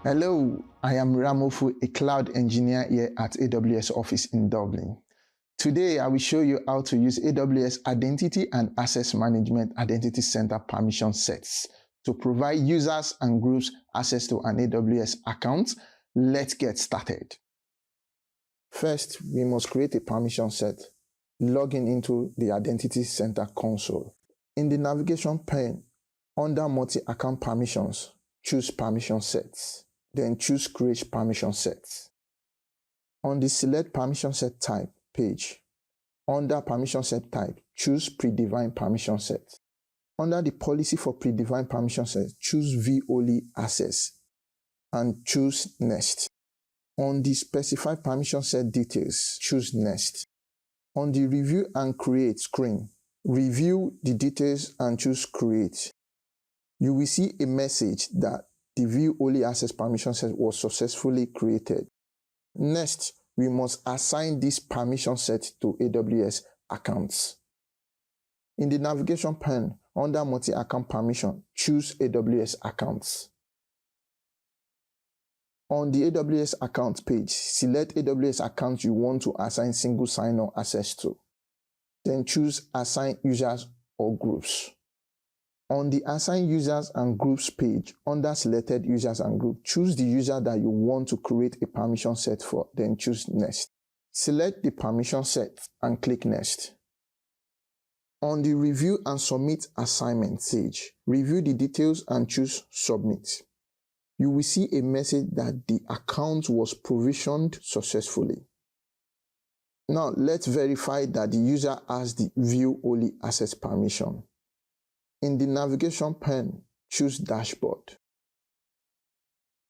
Hello, I am Ramofu, a cloud engineer here at AWS office in Dublin. Today, I will show you how to use AWS Identity and Access Management Identity Center permission sets to provide users and groups access to an AWS account. Let's get started. First, we must create a permission set, logging into the Identity Center console. In the navigation pane, under Multi-Account Permissions, choose Permission Sets. Then choose Create Permission Sets. On the Select Permission Set Type page, under Permission Set Type, choose Predefined Permission Set. Under the Policy for Predefined Permission Set, choose View Only Access and choose Next. On the Specify Permission Set Details, choose Next. On the Review and Create screen, review the details and choose Create. You will see a message that the View Only Access permission set was successfully created. Next, we must assign this permission set to AWS accounts. In the navigation pane, under Multi-Account Permission, choose AWS Accounts. On the AWS Accounts page, select AWS account you want to assign single sign-on access to. Then choose Assign Users or Groups. On the Assign Users and Groups page, under Selected Users and Groups, choose the user that you want to create a permission set for, then choose Next. Select the permission set and click Next. On the Review and Submit Assignment page, review the details and choose Submit. You will see a message that the account was provisioned successfully. Now, let's verify that the user has the View Only Access permission. In the navigation pane, choose Dashboard.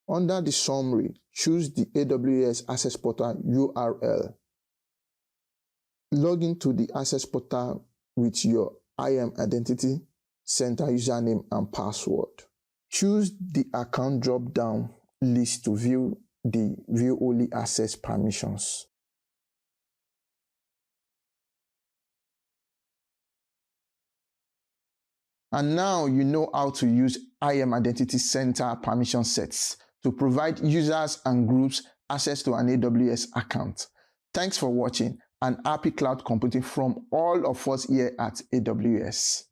Under the summary, choose the AWS Access Portal URL. Log into the Access Portal with your IAM Identity Center username and password. Choose the account drop-down list to view the View Only Access permissions. And now you know how to use IAM Identity Center permission sets to provide users and groups access to an AWS account. Thanks for watching, and happy cloud computing from all of us here at AWS.